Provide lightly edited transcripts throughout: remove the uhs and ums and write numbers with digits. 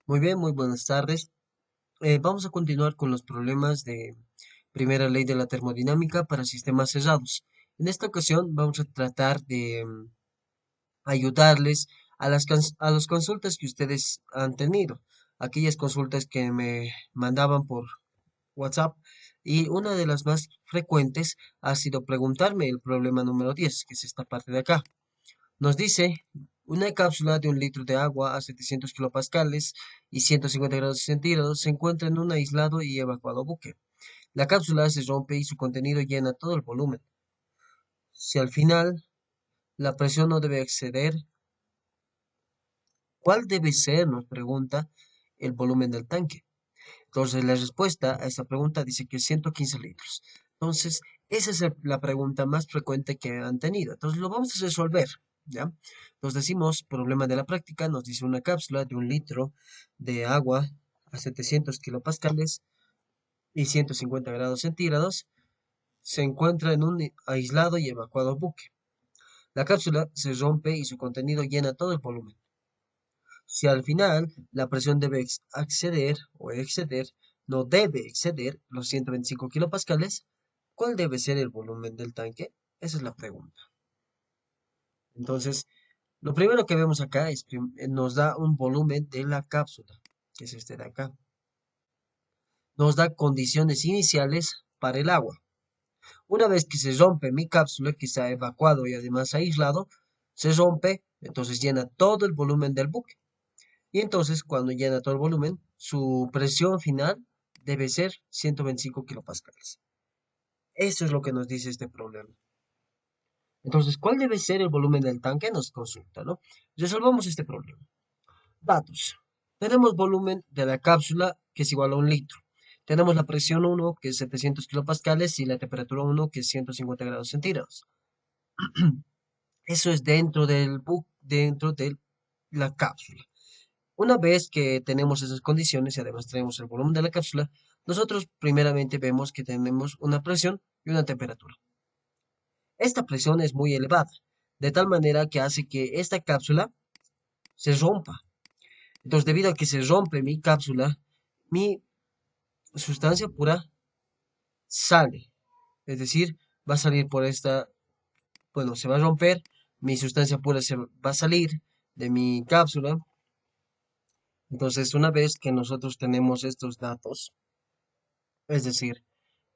Muy bien, muy buenas tardes. Vamos a continuar con los problemas de primera ley de la termodinámica para sistemas cerrados. En esta ocasión vamos a tratar de ayudarles a a las consultas que ustedes han tenido, aquellas consultas que me mandaban por WhatsApp, y una de las más frecuentes ha sido preguntarme el problema número 10, que es esta parte de acá. Nos dice, una cápsula de 1 litro de agua a 700 kilopascales y 150 grados centígrados se encuentra en un aislado y evacuado buque. La cápsula se rompe y su contenido llena todo el volumen. Si al final la presión no debe exceder, ¿cuál debe ser, nos pregunta, el volumen del tanque? Entonces, la respuesta a esta pregunta dice que 115 litros. Entonces, esa es la pregunta más frecuente que han tenido. Entonces, lo vamos a resolver, ¿ya? Nos decimos, problema de la práctica, nos dice una cápsula de 1 litro de agua a 700 kilopascales y 150 grados centígrados se encuentra en un aislado y evacuado buque. La cápsula se rompe y su contenido llena todo el volumen. Si al final la presión debe acceder o exceder, no debe exceder los 125 kilopascales, ¿cuál debe ser el volumen del tanque? Esa es la pregunta. Entonces, lo primero que vemos acá es nos da un volumen de la cápsula, que es este de acá. Nos da condiciones iniciales para el agua. Una vez que se rompe mi cápsula, que se ha evacuado y además aislado, se rompe, entonces llena todo el volumen del buque. Y entonces, cuando llena todo el volumen, su presión final debe ser 125 kilopascales. Eso es lo que nos dice este problema. Entonces, ¿cuál debe ser el volumen del tanque? Nos consulta, ¿no? Resolvamos este problema. Datos. Tenemos volumen de la cápsula, que es igual a 1 litro. Tenemos la presión 1, que es 700 kilopascales, y la temperatura 1, que es 150 grados centígrados. Eso es dentro de la cápsula. Una vez que tenemos esas condiciones y además tenemos el volumen de la cápsula, nosotros primeramente vemos que tenemos una presión y una temperatura. Esta presión es muy elevada, de tal manera que hace que esta cápsula se rompa. Entonces, debido a que se rompe mi cápsula, mi sustancia pura sale. Es decir, va a salir por bueno, se va a romper, mi sustancia pura se va a salir de mi cápsula. Entonces, una vez que nosotros tenemos estos datos, es decir,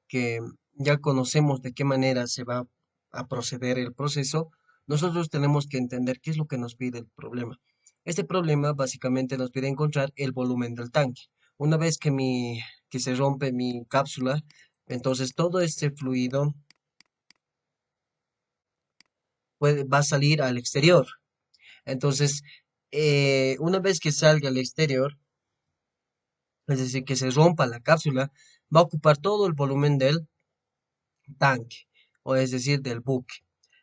que ya conocemos de qué manera se va a proceder el proceso, nosotros tenemos que entender qué es lo que nos pide el problema. Este problema básicamente nos pide encontrar el volumen del tanque. Una vez que se rompe mi cápsula, entonces todo este fluido va a salir al exterior. Entonces, una vez que salga al exterior, es decir, que se rompa la cápsula, va a ocupar todo el volumen del tanque, o es decir, del buque.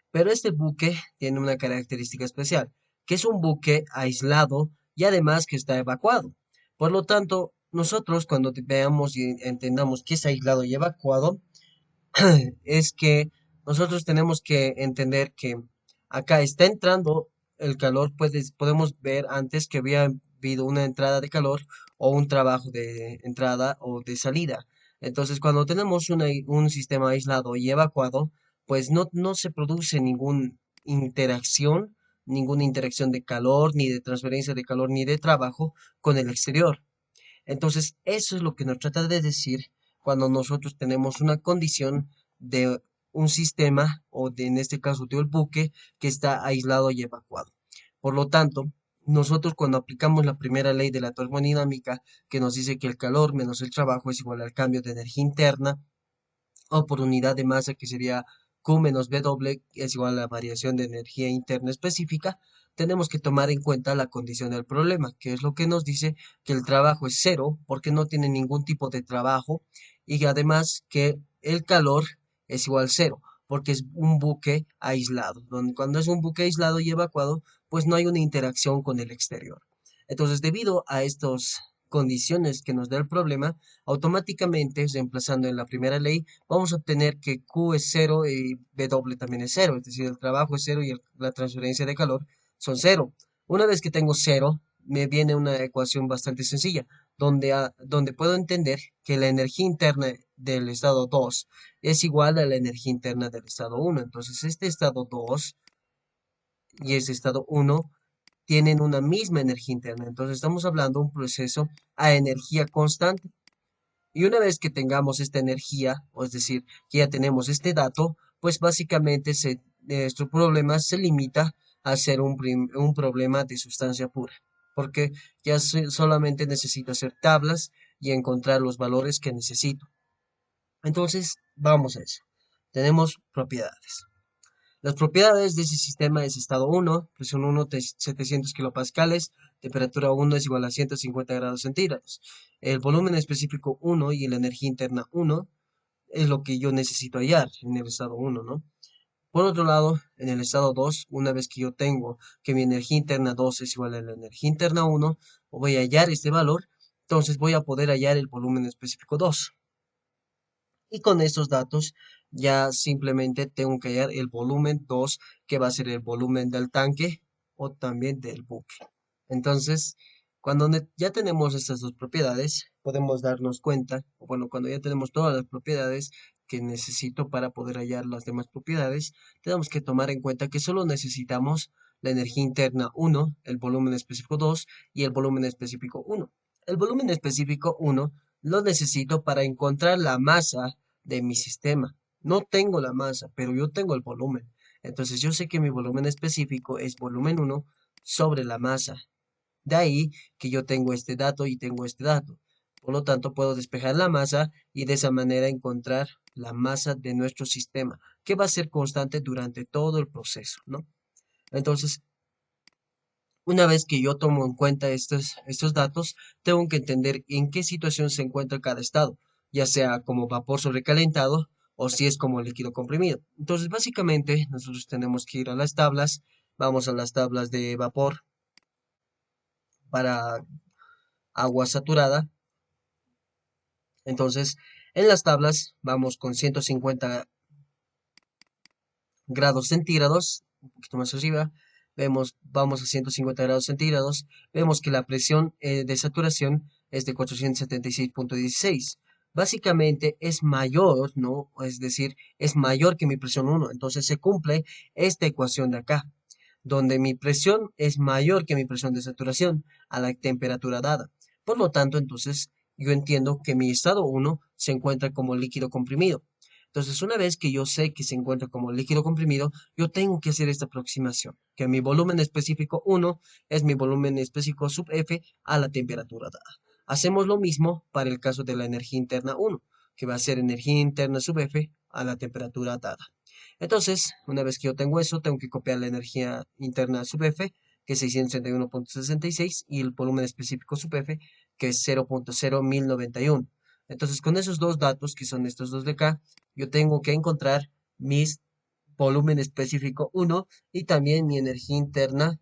Pero este buque tiene una característica especial, que es un buque aislado y además que está evacuado. Por lo tanto, nosotros cuando veamos y entendamos que es aislado y evacuado, es que nosotros tenemos que entender que acá está entrando el calor, podemos ver antes que había habido una entrada de calor o un trabajo de entrada o de salida. Entonces, cuando tenemos un sistema aislado y evacuado, pues no se produce ninguna interacción de calor, ni de transferencia de calor, ni de trabajo con el exterior. Entonces, eso es lo que nos trata de decir cuando nosotros tenemos una condición de un sistema, en este caso de un buque, que está aislado y evacuado. Por lo tanto, nosotros cuando aplicamos la primera ley de la termodinámica, que nos dice que el calor menos el trabajo es igual al cambio de energía interna, o por unidad de masa, que sería Q menos W, es igual a la variación de energía interna específica, tenemos que tomar en cuenta la condición del problema, que es lo que nos dice que el trabajo es cero, porque no tiene ningún tipo de trabajo, y además que el calor es igual a cero, porque es un buque aislado. Cuando es un buque aislado y evacuado, pues no hay una interacción con el exterior. Entonces, debido a estas condiciones que nos da el problema, automáticamente, reemplazando en la primera ley, vamos a obtener que Q es cero y W también es cero, es decir, el trabajo es cero y la transferencia de calor son cero. Una vez que tengo cero, me viene una ecuación bastante sencilla, donde puedo entender que la energía interna del estado 2 es igual a la energía interna del estado uno. Entonces, este estado 2 y este estado uno tienen una misma energía interna. Entonces, estamos hablando de un proceso a energía constante. Y una vez que tengamos esta energía, o es decir, que ya tenemos este dato, pues básicamente nuestro problema se limita a ser un problema de sustancia pura, porque ya solamente necesito hacer tablas y encontrar los valores que necesito. Entonces, vamos a eso. Tenemos propiedades. Las propiedades de ese sistema es estado uno, presión 1, 700 kilopascales, temperatura 1 es igual a 150 grados centígrados. El volumen específico 1 y la energía interna 1 es lo que yo necesito hallar en el estado uno, ¿no? Por otro lado, en el estado 2, una vez que yo tengo que mi energía interna 2 es igual a la energía interna uno, voy a hallar este valor, entonces voy a poder hallar el volumen específico 2. Y con estos datos ya simplemente tengo que hallar el volumen 2, que va a ser el volumen del tanque o también del buque. Entonces, cuando ya tenemos estas dos propiedades, podemos darnos cuenta, o bueno, cuando ya tenemos todas las propiedades que necesito para poder hallar las demás propiedades, tenemos que tomar en cuenta que solo necesitamos la energía interna 1, el volumen específico 2 y el volumen específico 1. El volumen específico 1 lo necesito para encontrar la masa de mi sistema. No tengo la masa, pero yo tengo el volumen. Entonces yo sé que mi volumen específico es volumen 1 sobre la masa. De ahí que yo tengo este dato y tengo este dato. Por lo tanto, puedo despejar la masa y de esa manera encontrar la masa de nuestro sistema, que va a ser constante durante todo el proceso, ¿no? Entonces, una vez que yo tomo en cuenta estos datos, tengo que entender en qué situación se encuentra cada estado, ya sea como vapor sobrecalentado o si es como líquido comprimido. Entonces, básicamente, nosotros tenemos que ir a las tablas, vamos a las tablas de vapor para agua saturada. Entonces, en las tablas vamos con 150 grados centígrados, un poquito más arriba, vamos a 150 grados centígrados, vemos que la presión de saturación es de 476,16. Básicamente es mayor, ¿no? Es decir, es mayor que mi presión 1. Entonces se cumple esta ecuación de acá, donde mi presión es mayor que mi presión de saturación a la temperatura dada. Por lo tanto, entonces yo entiendo que mi estado 1 se encuentra como líquido comprimido. Entonces, una vez que yo sé que se encuentra como líquido comprimido, yo tengo que hacer esta aproximación, que mi volumen específico 1 es mi volumen específico sub F a la temperatura dada. Hacemos lo mismo para el caso de la energía interna 1, que va a ser energía interna sub F a la temperatura dada. Entonces, una vez que yo tengo eso, tengo que copiar la energía interna sub F, que es 631,66, y el volumen específico sub F, que es 0,01091. Entonces, con esos dos datos, que son estos dos de acá, yo tengo que encontrar mis volumen específico 1 y también mi energía interna,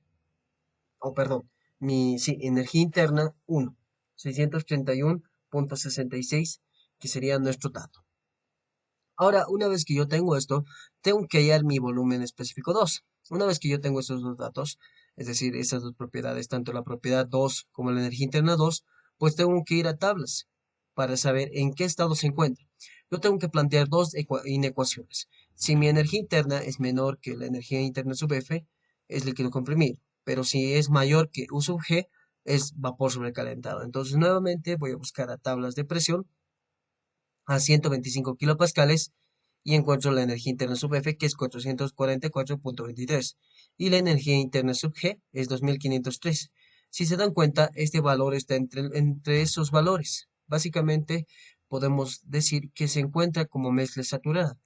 o perdón, sí, energía interna 1, 631,66, que sería nuestro dato. Ahora, una vez que yo tengo esto, tengo que hallar mi volumen específico 2. Una vez que yo tengo esos dos datos, es decir, esas dos propiedades, tanto la propiedad 2 como la energía interna 2, pues tengo que ir a tablas para saber en qué estado se encuentra. Yo tengo que plantear dos inecuaciones. Si mi energía interna es menor que la energía interna sub F, es líquido comprimido. Pero si es mayor que U sub G, es vapor sobrecalentado. Entonces, nuevamente voy a buscar a tablas de presión a 125 kilopascales y encuentro la energía interna sub F, que es 444,23, y la energía interna sub G es 2503. Si se dan cuenta, este valor está entre esos valores. Básicamente podemos decir que se encuentra como mezcla saturada.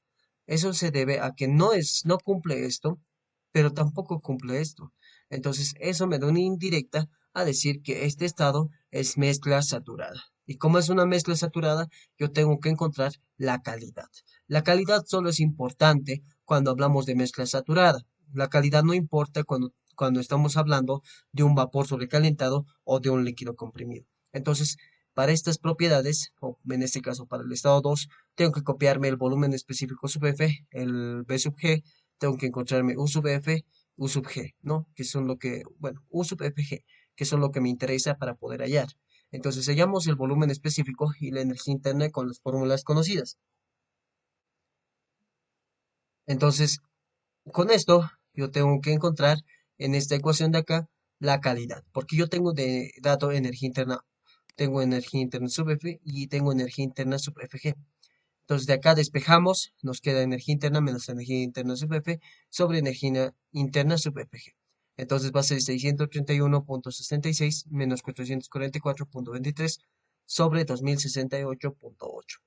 Eso se debe a que no cumple esto, pero tampoco cumple esto. Entonces, eso me da una indirecta a decir que este estado es mezcla saturada. Y como es una mezcla saturada, yo tengo que encontrar la calidad. La calidad solo es importante cuando hablamos de mezcla saturada. La calidad no importa cuando estamos hablando de un vapor sobrecalentado o de un líquido comprimido. Entonces, para estas propiedades, o en este caso para el estado 2, tengo que copiarme el volumen específico sub F, el B sub G, tengo que encontrarme U sub F, U sub G, ¿no? Que son lo que, bueno, U sub FG, que eso es lo que me interesa para poder hallar. Entonces hallamos el volumen específico y la energía interna con las fórmulas conocidas. Entonces, con esto, yo tengo que encontrar en esta ecuación de acá la calidad, porque yo tengo de dato energía interna, tengo energía interna sub F y tengo energía interna sub Fg. Entonces, de acá despejamos, nos queda energía interna menos energía interna sub F sobre energía interna sub Fg. Entonces va a ser 631,66 menos 444,23 sobre 2068,8.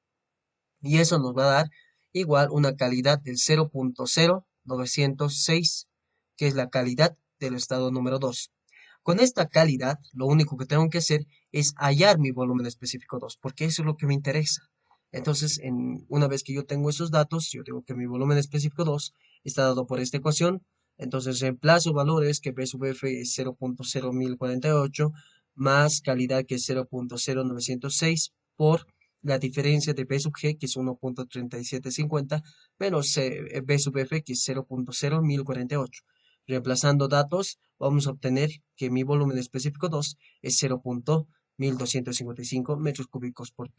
Y eso nos va a dar igual una calidad del 0,0906, que es la calidad del estado número 2. Con esta calidad, lo único que tengo que hacer es hallar mi volumen específico 2, porque eso es lo que me interesa. Entonces, una vez que yo tengo esos datos, yo tengo que mi volumen específico 2 está dado por esta ecuación. Entonces, reemplazo valores que P sub F es 0,0148 más calidad que es 0,0906 por la diferencia de B sub G, que es 1,3750, menos B sub F, que es 0,0148. Reemplazando datos, vamos a obtener que mi volumen específico 2 es 0,1255 metros cúbicos por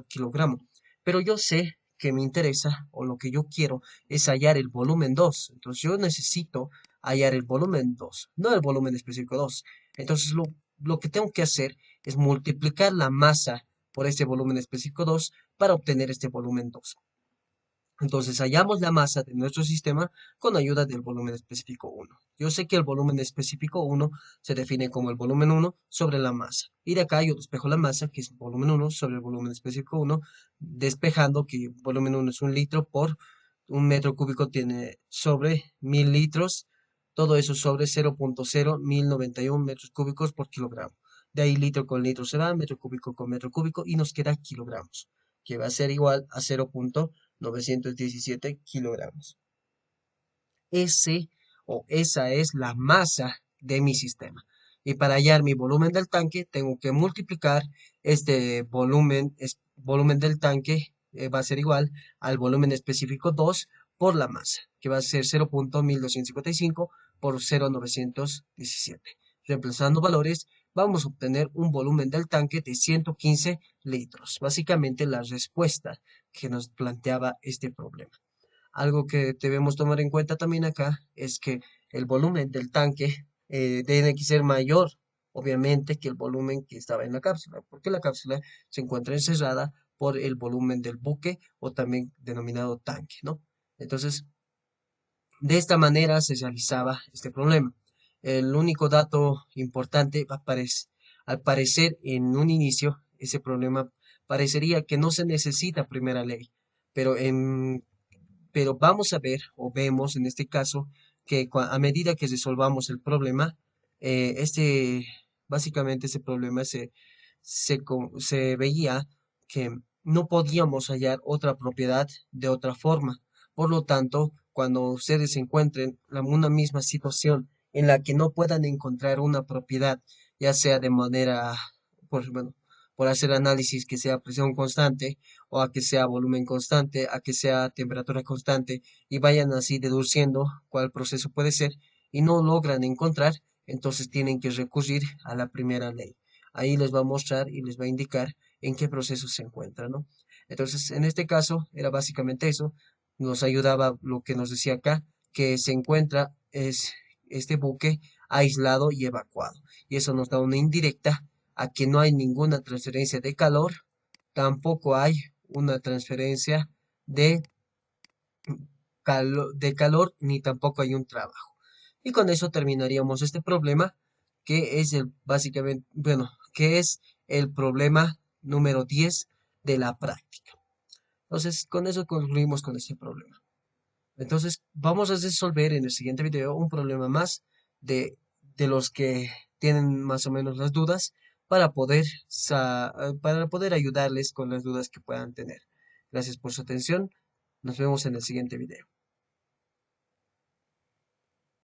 kilogramo. Pero yo sé que me interesa, o lo que yo quiero, es hallar el volumen 2. Entonces yo necesito hallar el volumen 2, no el volumen específico 2. Entonces lo que tengo que hacer es multiplicar la masa por este volumen específico 2 para obtener este volumen 2. Entonces hallamos la masa de nuestro sistema con ayuda del volumen específico 1. Yo sé que el volumen específico 1 se define como el volumen 1 sobre la masa. Y de acá yo despejo la masa, que es el volumen 1 sobre el volumen específico 1, despejando que el volumen 1 es un litro por un metro cúbico tiene sobre 1000 litros, todo eso sobre 0,0191 metros cúbicos por kilogramo. De ahí litro con litro se va, metro cúbico con metro cúbico y nos queda kilogramos, que va a ser igual a 0,917 kilogramos. Esa es la masa de mi sistema. Y para hallar mi volumen del tanque, tengo que multiplicar este volumen del tanque, va a ser igual al volumen específico 2 por la masa, que va a ser 0,1255 por 0,917. Reemplazando valores, vamos a obtener un volumen del tanque de 115 litros. Básicamente la respuesta que nos planteaba este problema. Algo que debemos tomar en cuenta también acá es que el volumen del tanque tiene que ser mayor, obviamente, que el volumen que estaba en la cápsula, porque la cápsula se encuentra encerrada por el volumen del buque o también denominado tanque, ¿no? Entonces, de esta manera se realizaba este problema. El único dato importante, al parecer en un inicio, ese problema parecería que no se necesita primera ley, pero pero vamos a ver, o vemos en este caso, que a medida que resolvamos el problema, básicamente ese problema se veía que no podíamos hallar otra propiedad de otra forma. Por lo tanto, cuando ustedes se encuentren en una misma situación en la que no puedan encontrar una propiedad, ya sea de manera, bueno, por hacer análisis que sea presión constante, o a que sea volumen constante, a que sea temperatura constante, y vayan así deduciendo cuál proceso puede ser, y no logran encontrar, entonces tienen que recurrir a la primera ley. Ahí les va a mostrar y les va a indicar en qué proceso se encuentra, ¿no? Entonces, en este caso, era básicamente eso. Nos ayudaba lo que nos decía acá, que se encuentra es este buque aislado y evacuado. Y eso nos da una indirecta a que no hay ninguna transferencia de calor, tampoco hay una transferencia de calor, ni tampoco hay un trabajo. Y con eso terminaríamos este problema, que es básicamente, bueno, que es el problema número 10 de la práctica. Entonces, con eso concluimos con este problema. Entonces, vamos a resolver en el siguiente video un problema más de los que tienen más o menos las dudas para poder ayudarles con las dudas que puedan tener. Gracias por su atención. Nos vemos en el siguiente video.